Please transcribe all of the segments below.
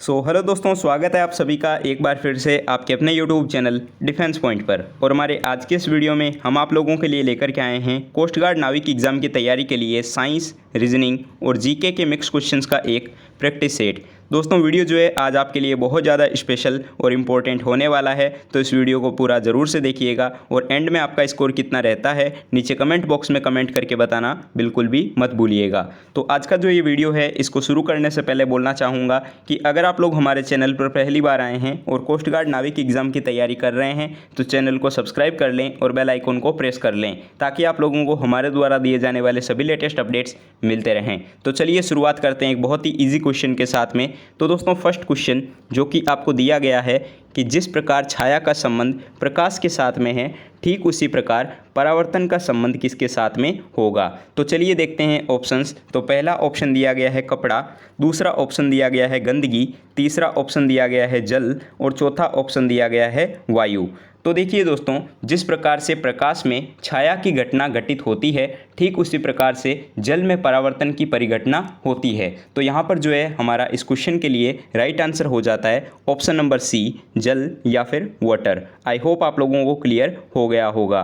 Hello दोस्तों, स्वागत है आप सभी का एक बार फिर से आपके अपने यूट्यूब चैनल डिफेंस पॉइंट पर। और हमारे आज के इस वीडियो में हम आप लोगों के लिए लेकर के आए हैं कोस्ट गार्ड नाविक एग्ज़ाम की तैयारी के लिए साइंस, रीजनिंग और जीके के मिक्स क्वेश्चंस का एक प्रैक्टिस सेट। दोस्तों वीडियो जो है आज आपके लिए बहुत ज़्यादा स्पेशल और इम्पोर्टेंट होने वाला है, तो इस वीडियो को पूरा ज़रूर से देखिएगा। और एंड में आपका स्कोर कितना रहता है नीचे कमेंट बॉक्स में कमेंट करके बताना बिल्कुल भी मत भूलिएगा। तो आज का जो ये वीडियो है इसको शुरू करने से पहले बोलना चाहूँगा कि अगर आप लोग हमारे चैनल पर पहली बार आए हैं और कोस्ट गार्ड नाविक एग्ज़ाम की तैयारी कर रहे हैं तो चैनल को सब्सक्राइब कर लें और बेल आइकन को प्रेस कर लें ताकि आप लोगों को हमारे द्वारा दिए जाने वाले सभी लेटेस्ट अपडेट्स मिलते रहें। तो चलिए शुरुआत करते हैं एक बहुत ही ईजी क्वेश्चन के साथ में। तो दोस्तों फर्स्ट क्वेश्चन जो कि आपको दिया गया है कि जिस प्रकार छाया का संबंध प्रकाश के साथ में है ठीक उसी प्रकार परावर्तन का संबंध किसके साथ में होगा। तो चलिए देखते हैं ऑप्शंस। तो पहला ऑप्शन दिया गया है कपड़ा, दूसरा ऑप्शन दिया गया है गंदगी, तीसरा ऑप्शन दिया गया है जल और चौथा ऑप्शन दिया गया है वायु। तो देखिए दोस्तों, जिस प्रकार से प्रकाश में छाया की घटना घटित होती है ठीक उसी प्रकार से जल में परावर्तन की परिघटना होती है। तो यहाँ पर जो है हमारा इस क्वेश्चन के लिए राइट आंसर हो जाता है ऑप्शन नंबर सी, जल या फिर वाटर। आई होप आप लोगों को क्लियर हो गया होगा।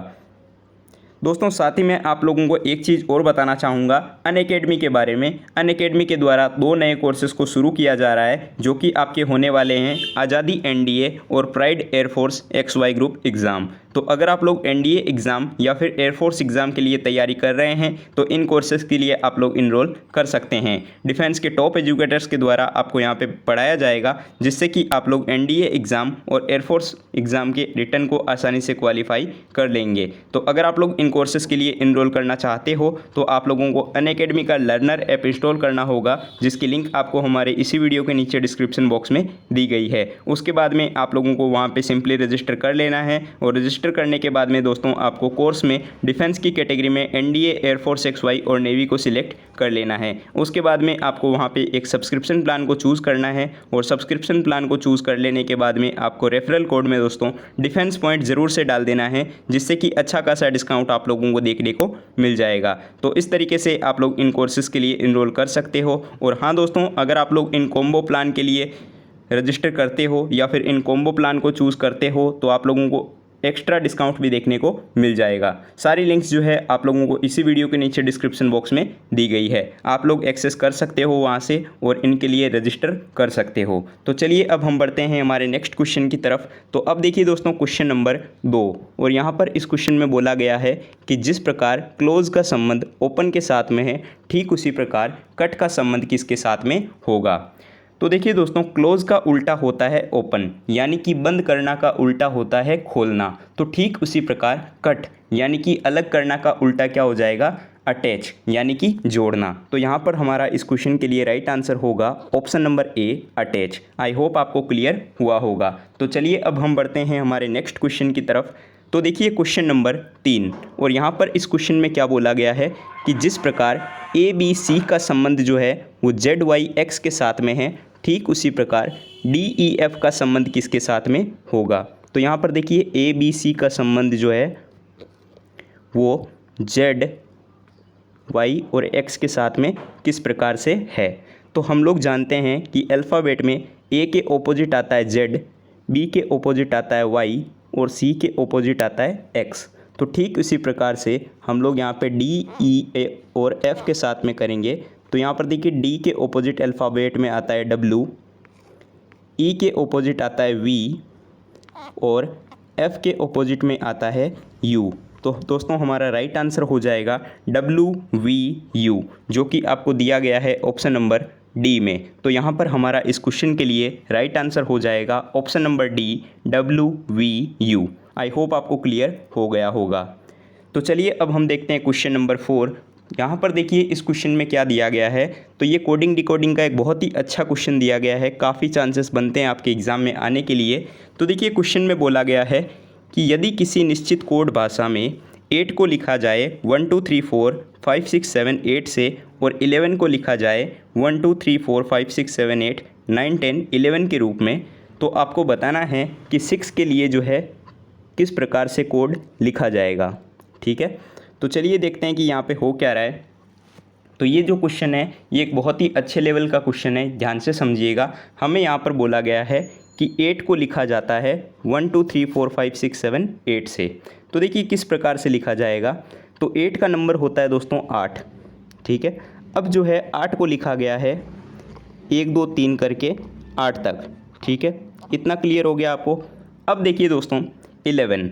दोस्तों साथ ही मैं आप लोगों को एक चीज़ और बताना चाहूँगा अनअकैडमी के बारे में। अनअकैडमी के द्वारा 2 नए कोर्सेज़ को शुरू किया जा रहा है जो कि आपके होने वाले हैं आज़ादी एनडीए और pride air force XY group exam. तो अगर आप लोग एनडीए एग्ज़ाम या फिर एयरफोर्स एग्ज़ाम के लिए तैयारी कर रहे हैं तो इन कोर्सेज़ के लिए आप लोग इनरोल कर सकते हैं। डिफेंस के टॉप एजुकेटर्स के द्वारा आपको यहाँ पे पढ़ाया जाएगा जिससे कि आप लोग एनडीए एग्ज़ाम और एयरफोर्स एग्ज़ाम के रिटर्न को आसानी से क्वालिफाई कर लेंगे। तो अगर आप लोग इन कोर्सेज़ के लिए इनरोल करना चाहते हो तो आप लोगों को अनअकैडमी का लर्नर ऐप इंस्टॉल करना होगा जिसकी लिंक आपको हमारे इसी वीडियो के नीचे डिस्क्रिप्शन बॉक्स में दी गई है। उसके बाद में आप लोगों को वहाँ पे सिंपली रजिस्टर कर लेना है और रजिस्टर करने के बाद में दोस्तों आपको कोर्स में डिफेंस की कैटेगरी में एनडीए, एयरफोर्स XY और नेवी को सिलेक्ट कर लेना है। उसके बाद में आपको वहाँ पे एक सब्सक्रिप्शन प्लान को चूज़ करना है और सब्सक्रिप्शन प्लान को चूज़ कर लेने के बाद में आपको रेफरल कोड में दोस्तों डिफेंस पॉइंट ज़रूर से डाल देना है जिससे कि अच्छा खासा डिस्काउंट आप लोगों को देखने को मिल जाएगा। तो इस तरीके से आप लोग इन कोर्सेज़ के लिए इनरोल कर सकते हो। और हाँ दोस्तों, अगर आप लोग इन कॉम्बो प्लान के लिए रजिस्टर करते हो या फिर इन कॉम्बो प्लान को चूज़ करते हो तो आप लोगों को एक्स्ट्रा डिस्काउंट भी देखने को मिल जाएगा। सारी लिंक्स जो है आप लोगों को इसी वीडियो के नीचे डिस्क्रिप्शन बॉक्स में दी गई है, आप लोग एक्सेस कर सकते हो वहाँ से और इनके लिए रजिस्टर कर सकते हो। तो चलिए अब हम बढ़ते हैं हमारे नेक्स्ट क्वेश्चन की तरफ। तो अब देखिए दोस्तों क्वेश्चन नंबर 2 और यहाँ पर इस क्वेश्चन में बोला गया है कि जिस प्रकार क्लोज का संबंध ओपन के साथ में है ठीक उसी प्रकार कट का संबंध किसके साथ में होगा। तो देखिए दोस्तों, क्लोज का उल्टा होता है ओपन यानी कि बंद करना का उल्टा होता है खोलना। तो ठीक उसी प्रकार कट यानी कि अलग करना का उल्टा क्या हो जाएगा, अटैच यानी कि जोड़ना। तो यहाँ पर हमारा इस क्वेश्चन के लिए राइट आंसर होगा option number A, attach. I hope आपको क्लियर हुआ होगा। तो चलिए अब हम बढ़ते हैं हमारे नेक्स्ट क्वेश्चन की तरफ। तो देखिए क्वेश्चन नंबर 3 और यहाँ पर इस क्वेश्चन में क्या बोला गया है कि जिस प्रकार ABC का संबंध जो है वो ZYX के साथ में है ठीक उसी प्रकार DEF का संबंध किसके साथ में होगा। तो यहाँ पर देखिए ABC का संबंध जो है वो Z, Y और X के साथ में किस प्रकार से है। तो हम लोग जानते हैं कि अल्फ़ाबेट में A के ऑपोजिट आता है Z, B के ऑपोजिट आता है Y और C के ऑपोजिट आता है X। तो ठीक उसी प्रकार से हम लोग यहाँ पे D, E और F के साथ में करेंगे। तो यहाँ पर देखिए D के ऑपोजिट अल्फ़ाबेट में आता है W, E के ऑपोजिट आता है V और F के ऑपोजिट में आता है U। तो दोस्तों हमारा राइट आंसर हो जाएगा WVU जो कि आपको दिया गया है ऑप्शन नंबर डी में। तो यहाँ पर हमारा इस क्वेश्चन के लिए राइट आंसर हो जाएगा ऑप्शन नंबर डी, WVU। आई होप आपको क्लियर हो गया होगा। तो चलिए अब हम देखते हैं क्वेश्चन नंबर 4। यहाँ पर देखिए इस क्वेश्चन में क्या दिया गया है। तो ये कोडिंग डिकोडिंग का एक बहुत ही अच्छा क्वेश्चन दिया गया है, काफ़ी चांसेस बनते हैं आपके एग्ज़ाम में आने के लिए। तो देखिए क्वेश्चन में बोला गया है कि यदि किसी निश्चित कोड भाषा में 8 को लिखा जाए 1 2 3 4 5 6 7 8 से और 11 को लिखा जाए 1 2 3 4 5 6 7 8 9 10 11 के रूप में, तो आपको बताना है कि 6 के लिए जो है किस प्रकार से कोड लिखा जाएगा। ठीक है, तो चलिए देखते हैं कि यहाँ पे हो क्या रहा है। तो ये जो क्वेश्चन है ये एक बहुत ही अच्छे लेवल का क्वेश्चन है, ध्यान से समझिएगा। हमें यहाँ पर बोला गया है कि 8 को लिखा जाता है 1 2 3 4 5 6 7 8 से। तो देखिए किस प्रकार से लिखा जाएगा। तो 8 का नंबर होता है दोस्तों 8, ठीक है। अब जो है 8 को लिखा गया है 1 2 3 करके 8 तक, ठीक है। इतना क्लियर हो गया आपको। अब देखिए दोस्तों 11,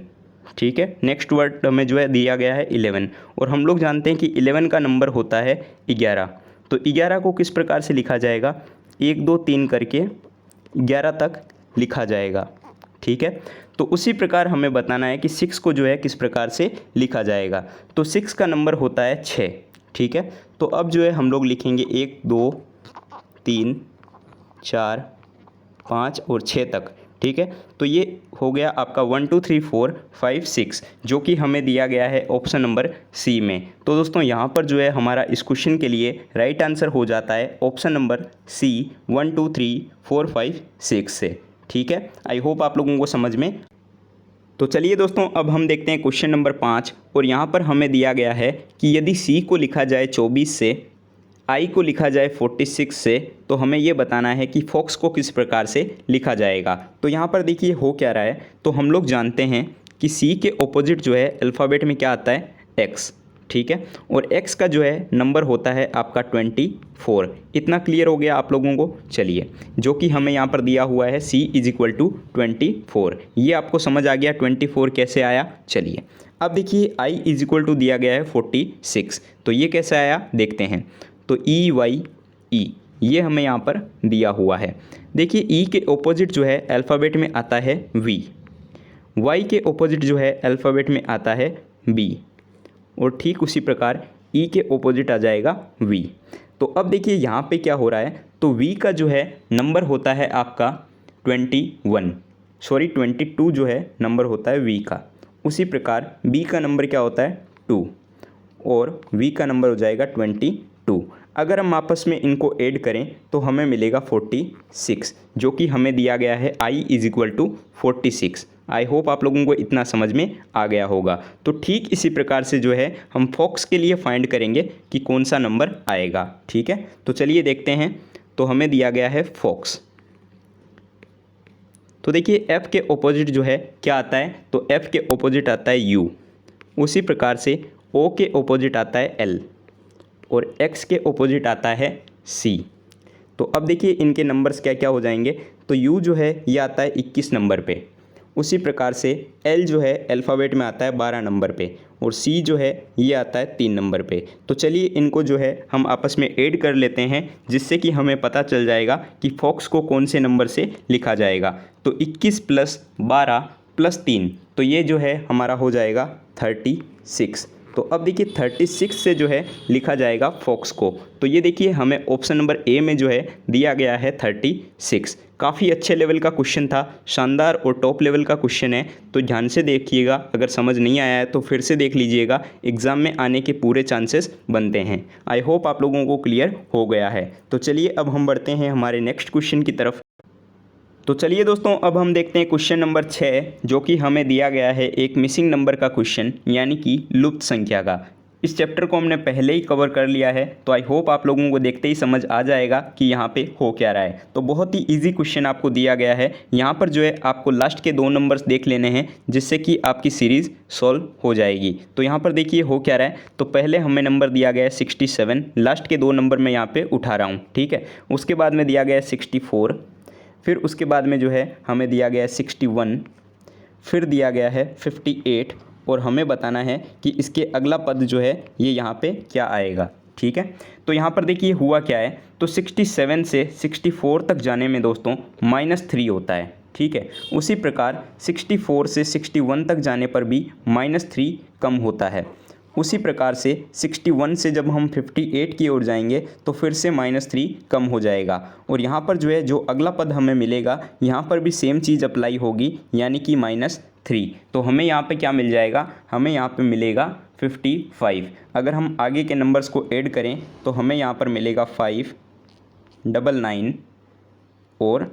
ठीक है। नेक्स्ट वर्ड हमें जो है दिया गया है 11, और हम लोग जानते हैं कि 11 का नंबर होता है 11। तो 11 को किस प्रकार से लिखा जाएगा, 1 2 3 करके 11 तक लिखा जाएगा, ठीक है। तो उसी प्रकार हमें बताना है कि 6 को जो है किस प्रकार से लिखा जाएगा। तो 6 का नंबर होता है 6, ठीक है। तो अब जो है हम लोग लिखेंगे 1 2 3 4 5 और 6 तक, ठीक है। तो ये हो गया आपका 1 2 3 4 5 6, जो कि हमें दिया गया है ऑप्शन नंबर सी में। तो दोस्तों यहाँ पर जो है हमारा इस क्वेश्चन के लिए राइट आंसर हो जाता है ऑप्शन नंबर सी 1 2 3 4 5 6 से, ठीक है। आई होप आप लोगों को समझ में। तो चलिए दोस्तों अब हम देखते हैं क्वेश्चन नंबर 5, और यहाँ पर हमें दिया गया है कि यदि सी को लिखा जाए 24 से, आई को लिखा जाए 46 से, तो हमें ये बताना है कि फॉक्स को किस प्रकार से लिखा जाएगा। तो यहाँ पर देखिए हो क्या रहा है। तो हम लोग जानते हैं कि सी के ऑपोजिट जो है अल्फ़ाबेट में क्या आता है, एक्स, ठीक है। और एक्स का जो है नंबर होता है आपका 24। इतना क्लियर हो गया आप लोगों को। चलिए, जो कि हमें यहाँ पर दिया हुआ है c = 24, ये आपको समझ आ गया 24 कैसे आया। चलिए अब देखिए i = दिया गया है 46, तो ये कैसे आया देखते हैं। तो EYE ये हमें यहाँ पर दिया हुआ है। देखिए E के ऑपोजिट जो है अल्फ़ाबेट में आता है V, Y के ऑपोजिट जो है अल्फ़ाबेट में आता है B, और ठीक उसी प्रकार E के ऑपोजिट आ जाएगा V। तो अब देखिए यहाँ पे क्या हो रहा है। तो V का जो है नंबर होता है आपका 22 जो है नंबर होता है V का। उसी प्रकार B का नंबर क्या होता है 2, और V का नंबर हो जाएगा 22। अगर हम आपस में इनको ऐड करें तो हमें मिलेगा 46, जो कि हमें दिया गया है I = 46। आई होप आप लोगों को इतना समझ में आ गया होगा। तो ठीक इसी प्रकार से जो है हम फॉक्स के लिए फाइंड करेंगे कि कौन सा नंबर आएगा, ठीक है। तो चलिए देखते हैं। तो हमें दिया गया है फॉक्स। तो देखिए F के ऑपोजिट जो है क्या आता है, तो F के ऑपोजिट आता है U। उसी प्रकार से O के ऑपोजिट आता है L, और X के ऑपोजिट आता है C। तो अब देखिए इनके नंबर्स क्या क्या हो जाएंगे। तो U जो है ये आता है 21 नंबर पे। उसी प्रकार से L जो है अल्फ़ाबेट में आता है 12 नंबर पे, और C जो है ये आता है 3 नंबर पे। तो चलिए इनको जो है हम आपस में ऐड कर लेते हैं, जिससे कि हमें पता चल जाएगा कि फॉक्स को कौन से नंबर से लिखा जाएगा। तो 21 + 12 + 3, तो ये जो है हमारा हो जाएगा 36। तो अब देखिए 36 से जो है लिखा जाएगा फॉक्स को। तो ये देखिए हमें ऑप्शन नंबर ए में जो है दिया गया है 36। काफ़ी अच्छे लेवल का क्वेश्चन था, शानदार और टॉप लेवल का क्वेश्चन है। तो ध्यान से देखिएगा, अगर समझ नहीं आया है तो फिर से देख लीजिएगा, एग्ज़ाम में आने के पूरे चांसेस बनते हैं। आई होप आप लोगों को क्लियर हो गया है। तो चलिए अब हम बढ़ते हैं हमारे नेक्स्ट क्वेश्चन की तरफ। तो चलिए दोस्तों अब हम देखते हैं क्वेश्चन नंबर 6, जो कि हमें दिया गया है एक मिसिंग नंबर का क्वेश्चन, यानी कि लुप्त संख्या का। इस चैप्टर को हमने पहले ही कवर कर लिया है, तो आई होप आप लोगों को देखते ही समझ आ जाएगा कि यहाँ पे हो क्या रहा है। तो बहुत ही इजी क्वेश्चन आपको दिया गया है। यहाँ पर जो है आपको लास्ट के 2 नंबर्स देख लेने हैं, जिससे कि आपकी सीरीज़ सॉल्व हो जाएगी। तो यहाँ पर देखिए हो क्या रहा है। तो पहले हमें नंबर दिया गया है 67, लास्ट के 2 नंबर मैं यहाँ पर उठा रहा हूँ, ठीक है। उसके बाद में दिया गया है 64, फिर उसके बाद में जो है हमें दिया गया है 61, फिर दिया गया है 58, और हमें बताना है कि इसके अगला पद जो है ये यहाँ पे क्या आएगा, ठीक है। तो यहाँ पर देखिए हुआ क्या है। तो 67 से 64 तक जाने में दोस्तों -3 होता है, ठीक है। उसी प्रकार 64 से 61 तक जाने पर भी -3 कम होता है। उसी प्रकार से 61 से जब हम 58 की ओर जाएंगे तो फिर से -3 कम हो जाएगा, और यहाँ पर जो है जो अगला पद हमें मिलेगा यहाँ पर भी सेम चीज़ अप्लाई होगी, यानी कि -3। तो हमें यहाँ पे क्या मिल जाएगा, हमें यहाँ पे मिलेगा 55। अगर हम आगे के नंबर्स को ऐड करें तो हमें यहाँ पर मिलेगा 5, 99 और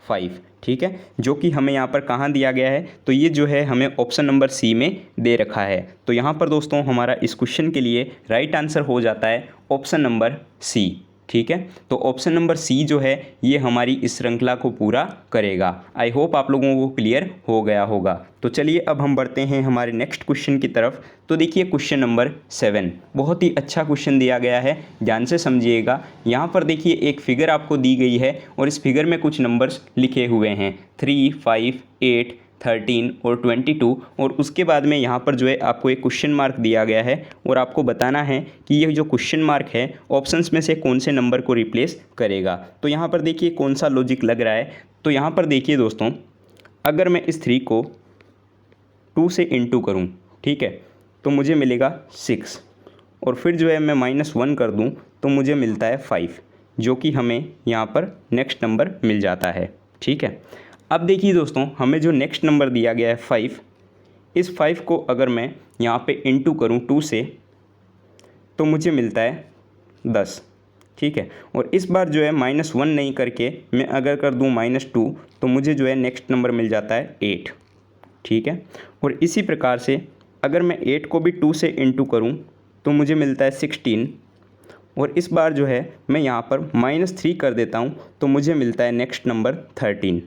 5, ठीक है, जो कि हमें यहाँ पर कहाँ दिया गया है, तो ये जो है हमें ऑप्शन नंबर सी में दे रखा है। तो यहाँ पर दोस्तों हमारा इस क्वेश्चन के लिए राइट आंसर हो जाता है ऑप्शन नंबर सी, ठीक है। तो ऑप्शन नंबर सी जो है ये हमारी इस श्रृंखला को पूरा करेगा। आई होप आप लोगों को क्लियर हो गया होगा। तो चलिए अब हम बढ़ते हैं हमारे नेक्स्ट क्वेश्चन की तरफ। तो देखिए क्वेश्चन नंबर 7 बहुत ही अच्छा क्वेश्चन दिया गया है, ध्यान से समझिएगा। यहाँ पर देखिए एक फिगर आपको दी गई है और इस फिगर में कुछ नंबर्स लिखे हुए हैं 3, 5, 8, 13 और 22, और उसके बाद में यहाँ पर जो है आपको एक क्वेश्चन मार्क दिया गया है और आपको बताना है कि ये जो क्वेश्चन मार्क है ऑप्शंस में से कौन से नंबर को रिप्लेस करेगा। तो यहाँ पर देखिए कौन सा लॉजिक लग रहा है। तो यहाँ पर देखिए दोस्तों, अगर मैं इस 3 को 2 से इंटू करूँ, ठीक है, तो मुझे मिलेगा 6, और फिर जो है मैं -1 कर दूँ तो मुझे मिलता है 5, जो कि हमें यहाँ पर नेक्स्ट नंबर मिल जाता है, ठीक है। अब देखिए दोस्तों, हमें जो नेक्स्ट नंबर दिया गया है 5, इस 5 को अगर मैं यहाँ पे इंटू करूँ 2 से तो मुझे मिलता है 10, ठीक है। और इस बार जो है -1 नहीं करके मैं अगर कर दूँ -2 तो मुझे जो है नेक्स्ट नंबर मिल जाता है 8, ठीक है। और इसी प्रकार से अगर मैं 8 को भी 2 से इंटू करूँ तो मुझे मिलता है 16, और इस बार जो है मैं यहाँ पर -3 कर देता हूँ तो मुझे मिलता है नेक्स्ट नंबर 13,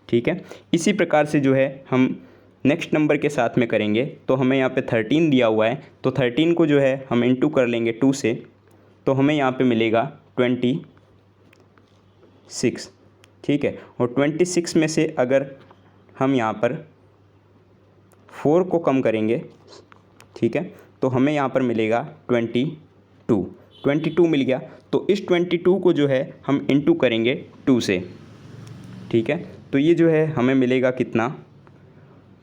ठीक है। इसी प्रकार से जो है हम नेक्स्ट नंबर के साथ में करेंगे। तो हमें यहाँ पे 13 दिया हुआ है, तो 13 को जो है हम इंटू कर लेंगे 2 से, तो हमें यहाँ पे मिलेगा 26, ठीक है। और 26 में से अगर हम यहाँ पर 4 को कम करेंगे, ठीक है, तो हमें यहाँ पर मिलेगा 22 मिल गया। तो इस 22 को जो है हम इंटू करेंगे 2 से, ठीक है। तो ये जो है हमें मिलेगा कितना,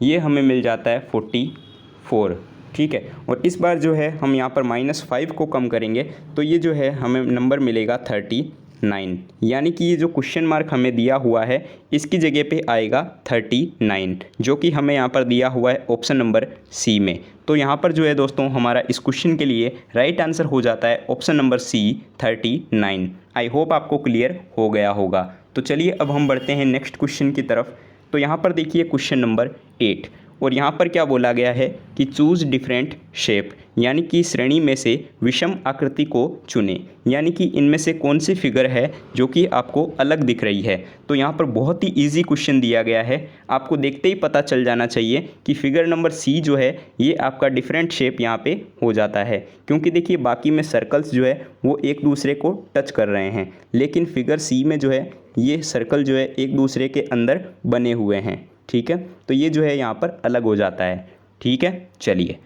ये हमें मिल जाता है 44, ठीक है। और इस बार जो है हम यहाँ पर -5 को कम करेंगे तो ये जो है हमें नंबर मिलेगा 39, यानी कि ये जो क्वेश्चन मार्क हमें दिया हुआ है इसकी जगह पे आएगा 39, जो कि हमें यहाँ पर दिया हुआ है ऑप्शन नंबर सी में। तो यहाँ पर जो है दोस्तों हमारा इस क्वेश्चन के लिए राइट आंसर हो जाता है option number C 39। I hope आपको क्लियर हो गया होगा। तो चलिए अब हम बढ़ते हैं नेक्स्ट क्वेश्चन की तरफ। तो यहाँ पर देखिए क्वेश्चन नंबर 8, और यहाँ पर क्या बोला गया है कि चूज़ डिफरेंट शेप, यानी कि श्रेणी में से विषम आकृति को चुनें, यानी कि इनमें से कौन सी फिगर है जो कि आपको अलग दिख रही है। तो यहाँ पर बहुत ही इजी क्वेश्चन दिया गया है, आपको देखते ही पता चल जाना चाहिए कि फिगर नंबर सी जो है ये आपका डिफरेंट शेप यहाँ पे हो जाता है, क्योंकि देखिए बाकी में सर्कल्स जो है वो एक दूसरे को टच कर रहे हैं, लेकिन फिगर सी में जो है ये सर्कल जो है एक दूसरे के अंदर बने हुए हैं, ठीक है। तो ये जो है यहाँ पर अलग हो जाता है, ठीक है। चलिए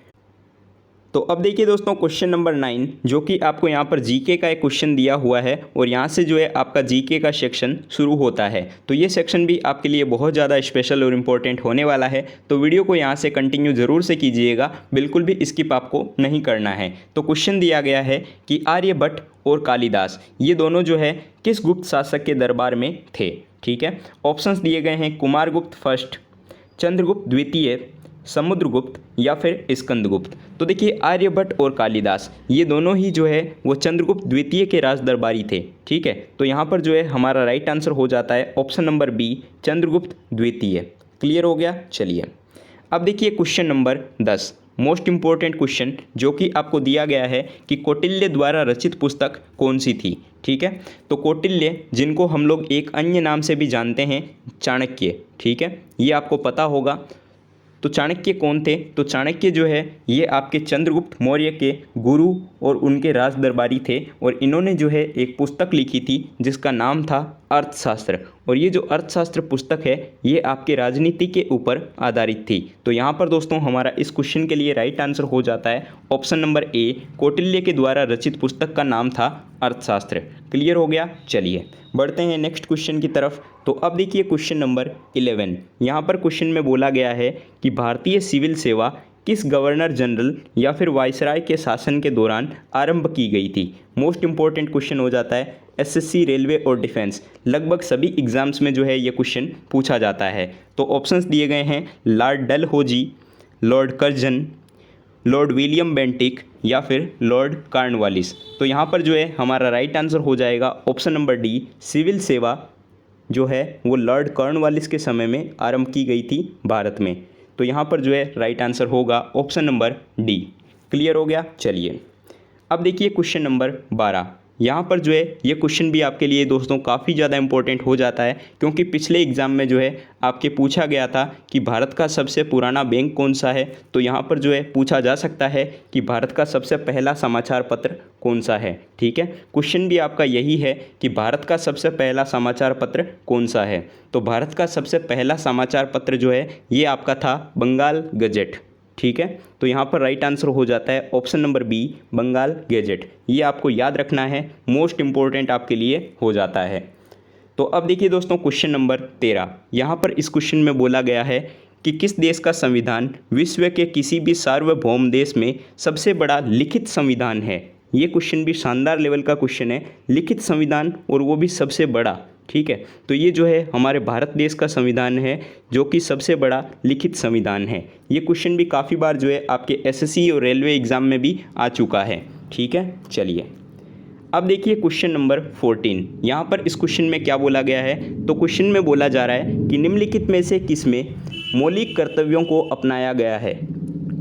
तो अब देखिए दोस्तों क्वेश्चन नंबर 9, जो कि आपको यहाँ पर जीके का एक क्वेश्चन दिया हुआ है और यहाँ से जो है आपका जीके का सेक्शन शुरू होता है। तो ये सेक्शन भी आपके लिए बहुत ज़्यादा स्पेशल और इम्पोर्टेंट होने वाला है, तो वीडियो को यहाँ से कंटिन्यू ज़रूर से कीजिएगा, बिल्कुल भी स्किप आपको नहीं करना है। तो क्वेश्चन दिया गया है कि आर्यभट्ट और कालिदास ये दोनों जो है किस गुप्त शासक के दरबार में थे, ठीक है। ऑप्शंस दिए गए हैं कुमारगुप्त फर्स्ट, चंद्रगुप्त द्वितीय, समुद्रगुप्त या फिर स्कंदगुप्त। तो देखिए आर्यभट्ट और कालिदास ये दोनों ही जो है वो चंद्रगुप्त द्वितीय के राज दरबारी थे, ठीक है। तो यहाँ पर जो है हमारा राइट आंसर हो जाता है ऑप्शन नंबर बी चंद्रगुप्त द्वितीय। क्लियर हो गया। चलिए अब देखिए question number 10, most important question, जो कि आपको दिया गया है कि कौटिल्य द्वारा रचित पुस्तक कौन सी थी, ठीक है। तो कौटिल्य, जिनको हम लोग एक अन्य नाम से भी जानते हैं चाणक्य, ठीक है, ये आपको पता होगा। तो चाणक्य कौन थे, तो चाणक्य जो है ये आपके चंद्रगुप्त मौर्य के गुरु और उनके राज दरबारी थे, और इन्होंने जो है एक पुस्तक लिखी थी जिसका नाम था अर्थशास्त्र, और ये जो अर्थशास्त्र पुस्तक है ये आपके राजनीति के ऊपर आधारित थी। तो यहाँ पर दोस्तों हमारा इस क्वेश्चन के लिए राइट आंसर हो जाता है ऑप्शन नंबर ए, कौटिल्य के द्वारा रचित पुस्तक का नाम था अर्थशास्त्र। क्लियर हो गया। चलिए बढ़ते हैं नेक्स्ट क्वेश्चन की तरफ। तो अब देखिए क्वेश्चन नंबर 11, यहाँ पर क्वेश्चन में बोला गया है कि भारतीय सिविल सेवा किस गवर्नर जनरल या फिर वायसराय के शासन के दौरान आरंभ की गई थी। मोस्ट इंपॉर्टेंट क्वेश्चन हो जाता है, एसएससी, रेलवे और डिफेंस, लगभग सभी एग्जाम्स में जो है ये क्वेश्चन पूछा जाता है। तो ऑप्शंस दिए गए हैं Lord Dalhousie, Lord Curzon, Lord William Bentinck या फिर लॉर्ड कॉर्नवालिस। तो यहाँ पर जो है हमारा राइट आंसर हो जाएगा ऑप्शन नंबर डी सिविल सेवा जो है वो लॉर्ड कॉर्नवालिस के समय में आरंभ की गई थी भारत में। तो यहाँ पर जो है राइट आंसर होगा ऑप्शन नंबर डी। क्लियर हो गया। चलिए अब देखिए क्वेश्चन नंबर 12। यहाँ पर जो है ये क्वेश्चन भी आपके लिए दोस्तों काफ़ी ज़्यादा इंपॉर्टेंट हो जाता है, क्योंकि पिछले एग्ज़ाम में जो है आपके पूछा गया था कि भारत का सबसे पुराना बैंक कौन सा है। तो यहाँ पर जो है पूछा जा सकता है कि भारत का सबसे पहला समाचार पत्र कौन सा है। ठीक है, क्वेश्चन भी आपका यही है कि भारत का सबसे पहला समाचार पत्र कौन सा है। तो भारत का सबसे पहला समाचार पत्र जो है ये आपका था बंगाल गजेट। ठीक है, तो यहाँ पर राइट आंसर हो जाता है option number B, Bengal gazette. ये आपको याद रखना है, मोस्ट इम्पोर्टेंट आपके लिए हो जाता है। तो अब देखिए दोस्तों क्वेश्चन नंबर 13। यहाँ पर इस क्वेश्चन में बोला गया है कि किस देश का संविधान विश्व के किसी भी सार्वभौम देश में सबसे बड़ा लिखित संविधान है। ये क्वेश्चन भी शानदार लेवल का क्वेश्चन है, लिखित संविधान और वो भी सबसे बड़ा। ठीक है, तो ये जो है हमारे भारत देश का संविधान है जो कि सबसे बड़ा लिखित संविधान है। ये क्वेश्चन भी काफ़ी बार जो है आपके एसएससी और रेलवे एग्ज़ाम में भी आ चुका है। ठीक है, चलिए अब देखिए क्वेश्चन नंबर 14। यहाँ पर इस क्वेश्चन में क्या बोला गया है। तो क्वेश्चन में बोला जा रहा है कि निम्नलिखित में से किस में मौलिक कर्तव्यों को अपनाया गया है।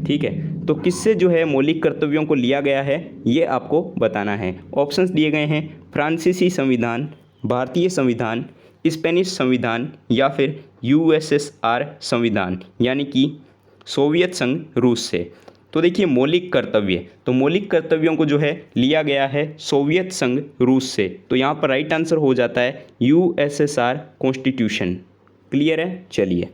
ठीक है, तो किससे जो है मौलिक कर्तव्यों को लिया गया है ये आपको बताना है। ऑप्शंस दिए गए हैं फ्रांसीसी संविधान, भारतीय संविधान, स्पेनिश संविधान या फिर यूएसएसआर संविधान यानी कि सोवियत संघ रूस से। तो देखिए मौलिक कर्तव्य, तो मौलिक कर्तव्यों को जो है लिया गया है सोवियत संघ रूस से। तो यहाँ पर राइट आंसर हो जाता है यूएसएसआर कॉन्स्टिट्यूशन। क्लियर है। चलिए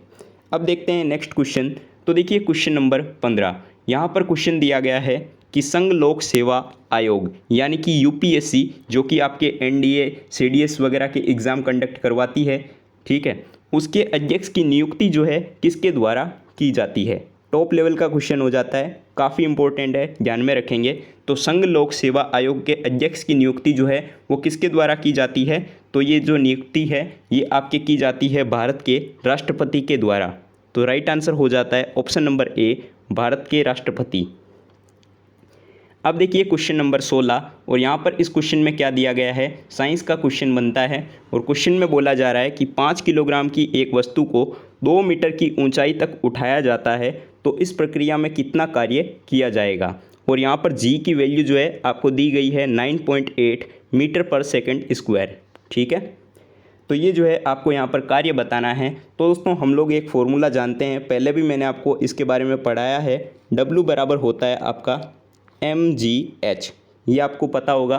अब देखते हैं नेक्स्ट क्वेश्चन। तो देखिए क्वेश्चन नंबर 15। यहाँ पर क्वेश्चन दिया गया है कि संघ लोक सेवा आयोग यानी कि यूपीएससी जो कि आपके एनडीए सीडीएस वगैरह के एग्ज़ाम कंडक्ट करवाती है। ठीक है, उसके अध्यक्ष की नियुक्ति जो है किसके द्वारा की जाती है। टॉप लेवल का क्वेश्चन हो जाता है, काफ़ी इंपॉर्टेंट है, ध्यान में रखेंगे। तो संघ लोक सेवा आयोग के अध्यक्ष की नियुक्ति जो है वो किसके द्वारा की जाती है। तो ये जो नियुक्ति है ये आपके की जाती है भारत के राष्ट्रपति के द्वारा। तो राइट आंसर हो जाता है ऑप्शन नंबर ए, भारत के राष्ट्रपति। अब देखिए क्वेश्चन नंबर 16 और यहाँ पर इस क्वेश्चन में क्या दिया गया है। साइंस का क्वेश्चन बनता है और क्वेश्चन में बोला जा रहा है कि 5 किलोग्राम की एक वस्तु को 2 मीटर की ऊंचाई तक उठाया जाता है तो इस प्रक्रिया में कितना कार्य किया जाएगा। और यहाँ पर जी की वैल्यू जो है आपको दी गई है 9.8 मीटर पर सेकंड स्क्वायर। ठीक है, तो ये जो है आपको यहाँ पर कार्य बताना है। तो दोस्तों हम लोग एक फॉर्मूला जानते हैं, पहले भी मैंने आपको इसके बारे में पढ़ाया है। W बराबर होता है आपका mgh, ये आपको पता होगा।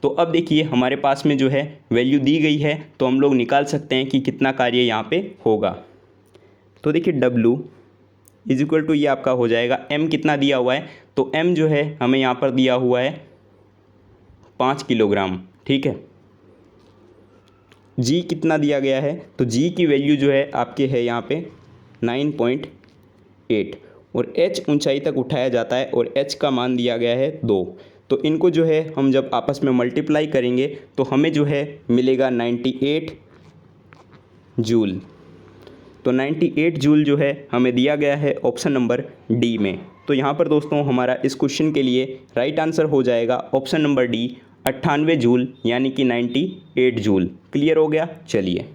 तो अब देखिए हमारे पास में जो है वैल्यू दी गई है तो हम लोग निकाल सकते हैं कि कितना कार्य यहाँ पे होगा। तो देखिए W इज इक्वल टू ये आपका हो जाएगा m कितना दिया हुआ है। तो m जो है हमें यहाँ पर दिया हुआ है 5 किलोग्राम। ठीक है, g कितना दिया गया है। तो g की वैल्यू जो है आपके है यहाँ पे 9.8 और h ऊंचाई तक उठाया जाता है और h का मान दिया गया है 2। तो इनको जो है हम जब आपस में मल्टीप्लाई करेंगे तो हमें जो है मिलेगा 98 जूल। तो 98 जूल जो है हमें दिया गया है ऑप्शन नंबर डी में। तो यहाँ पर दोस्तों हमारा इस क्वेश्चन के लिए राइट आंसर हो जाएगा ऑप्शन नंबर डी 98 जूल यानी कि 98 जूल। क्लियर हो गया। चलिए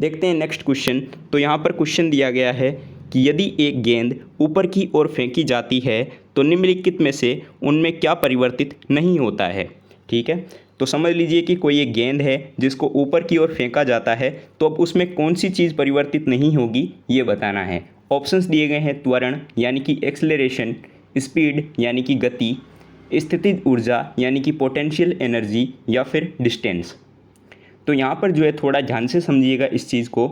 देखते हैं नेक्स्ट क्वेश्चन। तो यहाँ पर क्वेश्चन दिया गया है कि यदि एक गेंद ऊपर की ओर फेंकी जाती है तो निम्नलिखित में से उनमें क्या परिवर्तित नहीं होता है। ठीक है, तो समझ लीजिए कि कोई एक गेंद है जिसको ऊपर की ओर फेंका जाता है तो अब उसमें कौन सी चीज़ परिवर्तित नहीं होगी ये बताना है। ऑप्शंस दिए गए हैं त्वरण यानी कि एक्सेलरेशन, स्पीड यानी कि गति, स्थितिज ऊर्जा यानी कि पोटेंशियल एनर्जी या फिर डिस्टेंस। तो यहाँ पर जो है थोड़ा ध्यान से समझिएगा इस चीज़ को।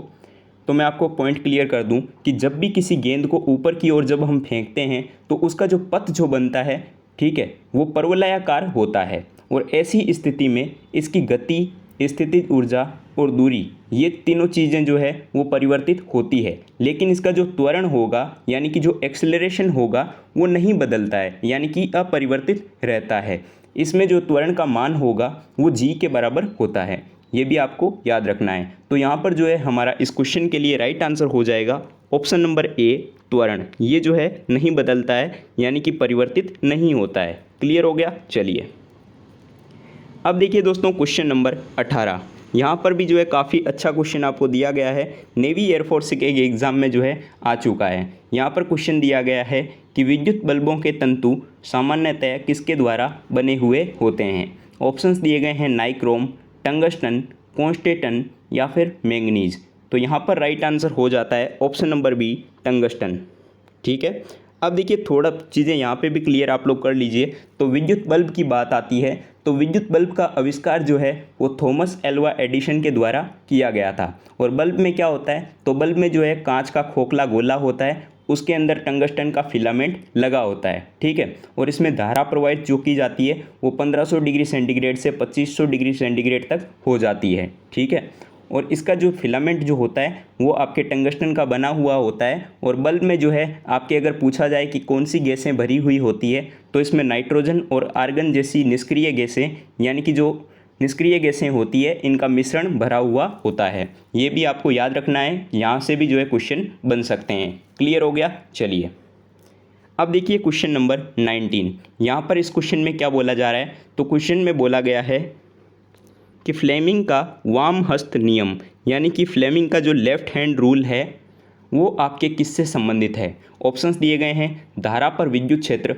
तो मैं आपको पॉइंट क्लियर कर दूं कि जब भी किसी गेंद को ऊपर की ओर जब हम फेंकते हैं तो उसका जो पथ जो बनता है, ठीक है, वो परवलयाकार होता है। और ऐसी स्थिति में इसकी गति, स्थितिज ऊर्जा और दूरी ये तीनों चीज़ें जो है वो परिवर्तित होती है। लेकिन इसका जो त्वरण होगा यानी कि जो एक्सेलरेशन होगा वो नहीं बदलता है, यानी कि अपरिवर्तित रहता है। इसमें जो त्वरण का मान होगा वो जी के बराबर होता है, ये भी आपको याद रखना है। तो यहाँ पर जो है हमारा इस क्वेश्चन के लिए राइट आंसर हो जाएगा ऑप्शन नंबर ए, त्वरण। ये जो है नहीं बदलता है यानी कि परिवर्तित नहीं होता है। क्लियर हो गया। चलिए अब देखिए दोस्तों क्वेश्चन नंबर 18। यहाँ पर भी जो है काफ़ी अच्छा क्वेश्चन आपको दिया गया है, नेवी एयरफोर्स के एग्ज़ाम में जो है आ चुका है। यहाँ पर क्वेश्चन दिया गया है कि विद्युत बल्बों के तंतु सामान्यतः किसके द्वारा बने हुए होते हैं। ऑप्शंस दिए गए हैं नाइक्रोम, टंगस्टन, कॉन्स्टेंटन या फिर मैंगनीज। तो यहाँ पर राइट आंसर हो जाता है ऑप्शन नंबर बी, टंगस्टन। ठीक है, अब देखिए थोड़ा चीज़ें यहाँ पे भी क्लियर आप लोग कर लीजिए। तो विद्युत बल्ब की बात आती है तो विद्युत बल्ब का आविष्कार जो है वो थॉमस एल्वा एडिसन के द्वारा किया गया था। और बल्ब में क्या होता है, तो बल्ब में जो है कांच का खोखला गोला होता है, उसके अंदर टंगस्टन का फिलामेंट लगा होता है। ठीक है, और इसमें धारा प्रवाहित जो की जाती है वो 1500 डिग्री सेंटीग्रेड से 2500 डिग्री सेंटीग्रेड तक हो जाती है। ठीक है, और इसका जो फिलामेंट जो होता है वो आपके टंगस्टन का बना हुआ होता है। और बल्ब में जो है आपके अगर पूछा जाए कि कौन सी गैसें भरी हुई होती है तो इसमें नाइट्रोजन और आर्गन जैसी निष्क्रिय गैसें, यानी कि जो निष्क्रिय गैसें होती है, इनका मिश्रण भरा हुआ होता है। ये भी आपको याद रखना है, यहाँ से भी जो है क्वेश्चन बन सकते हैं। क्लियर हो गया। चलिए अब देखिए क्वेश्चन नंबर 19। यहाँ पर इस क्वेश्चन में क्या बोला जा रहा है, तो क्वेश्चन में बोला गया है कि फ्लेमिंग का वाम हस्त नियम, यानी कि फ्लेमिंग का जो लेफ्ट हैंड रूल है वो आपके किससे संबंधित है। ऑप्शंस दिए गए हैं धारा पर विद्युत क्षेत्र,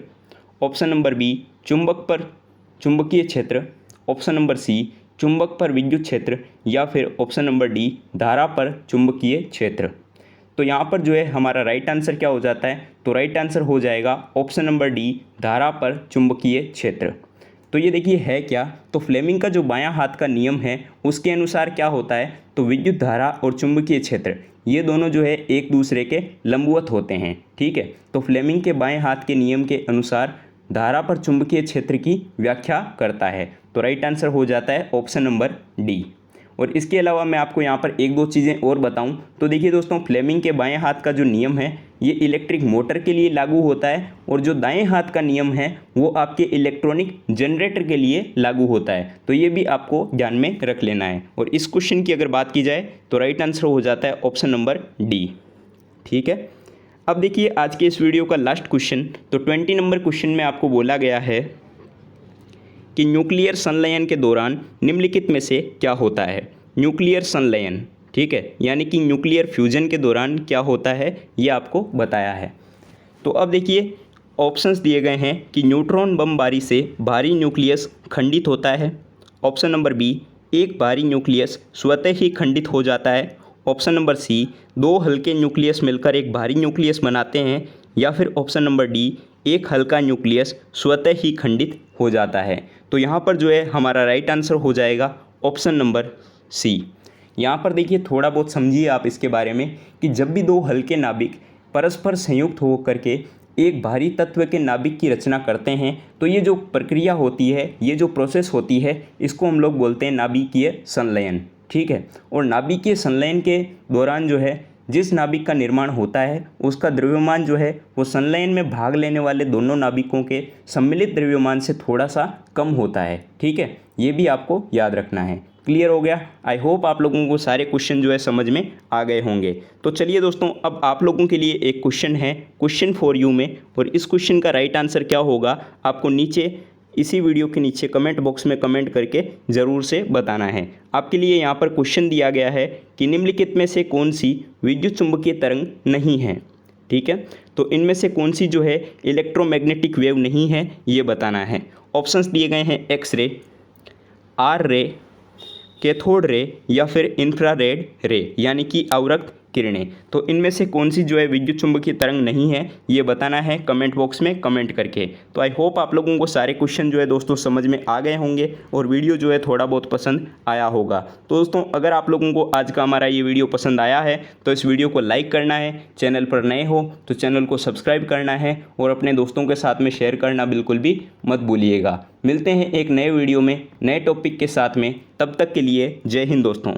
ऑप्शन नंबर बी चुंबक पर चुंबकीय क्षेत्र, ऑप्शन नंबर सी चुंबक पर विद्युत क्षेत्र, या फिर ऑप्शन नंबर डी धारा पर चुंबकीय क्षेत्र। तो यहाँ पर जो है हमारा राइट आंसर क्या हो जाता है, तो राइट आंसर हो जाएगा ऑप्शन नंबर डी धारा पर चुंबकीय क्षेत्र। तो ये देखिए है क्या, तो फ्लेमिंग का जो बायां हाथ का नियम है उसके अनुसार क्या होता है, तो विद्युत धारा और चुंबकीय क्षेत्र ये दोनों जो है एक दूसरे के लंबवत होते हैं। ठीक है, तो फ्लेमिंग के बाएं हाथ के नियम के अनुसार धारा पर चुंबकीय क्षेत्र की व्याख्या करता है। तो राइट आंसर हो जाता है ऑप्शन नंबर डी। और इसके अलावा मैं आपको यहाँ पर एक दो चीज़ें और बताऊँ तो देखिए दोस्तों, फ्लेमिंग के बाएं हाथ का जो नियम है ये इलेक्ट्रिक मोटर के लिए लागू होता है, और जो दाएं हाथ का नियम है वो आपके इलेक्ट्रॉनिक जनरेटर के लिए लागू होता है। तो ये भी आपको ध्यान में रख लेना है। और इस क्वेश्चन की अगर बात की जाए तो राइट आंसर हो जाता है ऑप्शन नंबर डी। ठीक है, अब देखिए आज के इस वीडियो का लास्ट क्वेश्चन, तो 20 नंबर क्वेश्चन में आपको बोला गया है कि न्यूक्लियर संलयन के दौरान निम्नलिखित में से क्या होता है। न्यूक्लियर संलयन, ठीक है, यानी कि न्यूक्लियर फ्यूजन के दौरान क्या होता है ये आपको बताया है। तो अब देखिए ऑप्शंस दिए गए हैं कि न्यूट्रॉन बमबारी से भारी न्यूक्लियस खंडित होता है, ऑप्शन नंबर बी एक भारी न्यूक्लियस स्वतः ही खंडित हो जाता है, ऑप्शन नंबर सी दो हल्के न्यूक्लियस मिलकर एक भारी न्यूक्लियस बनाते हैं, या फिर ऑप्शन नंबर डी एक हल्का न्यूक्लियस स्वतः ही खंडित हो जाता है। तो यहाँ पर जो है हमारा राइट आंसर हो जाएगा ऑप्शन नंबर सी। यहाँ पर देखिए थोड़ा बहुत समझिए आप इसके बारे में कि जब भी दो हल्के नाभिक परस्पर संयुक्त हो करके एक भारी तत्व के नाभिक की रचना करते हैं तो ये जो प्रक्रिया होती है, ये जो प्रोसेस होती है, इसको हम लोग बोलते हैं नाभिकीय संलयन। ठीक है, और नाभिकीय संलयन के दौरान जो है जिस नाभिक का निर्माण होता है उसका द्रव्यमान जो है वो संलयन में भाग लेने वाले दोनों नाभिकों के सम्मिलित द्रव्यमान से थोड़ा सा कम होता है। ठीक है, ये भी आपको याद रखना है। क्लियर हो गया। आई होप आप लोगों को सारे क्वेश्चन जो है समझ में आ गए होंगे। तो चलिए दोस्तों, अब आप लोगों के लिए एक क्वेश्चन है, क्वेश्चन फॉर यू में, और इस क्वेश्चन का राइट आंसर क्या होगा आपको नीचे इसी वीडियो के नीचे कमेंट बॉक्स में कमेंट करके ज़रूर से बताना है। आपके लिए यहाँ पर क्वेश्चन दिया गया है कि निम्नलिखित में से कौन सी विद्युत चुंबकीय तरंग नहीं है। ठीक है, तो इनमें से कौन सी जो है इलेक्ट्रोमैग्नेटिक वेव नहीं है ये बताना है। ऑप्शंस दिए गए हैं एक्स रे, आर रे, कैथोड रे, या फिर इंफ्रारेड रे, यानी कि अवरक्त किरणें। तो इनमें से कौन सी जो है विद्युत चुंबकीय तरंग नहीं है ये बताना है कमेंट बॉक्स में कमेंट करके। तो आई होप आप लोगों को सारे क्वेश्चन जो है दोस्तों समझ में आ गए होंगे और वीडियो जो है थोड़ा बहुत पसंद आया होगा। तो दोस्तों, अगर आप लोगों को आज का हमारा ये वीडियो पसंद आया है तो इस वीडियो को लाइक करना है, चैनल पर नए हो तो चैनल को सब्सक्राइब करना है और अपने दोस्तों के साथ में शेयर करना बिल्कुल भी मत भूलिएगा। मिलते हैं एक नए वीडियो में नए टॉपिक के साथ में, तब तक के लिए जय हिंद दोस्तों।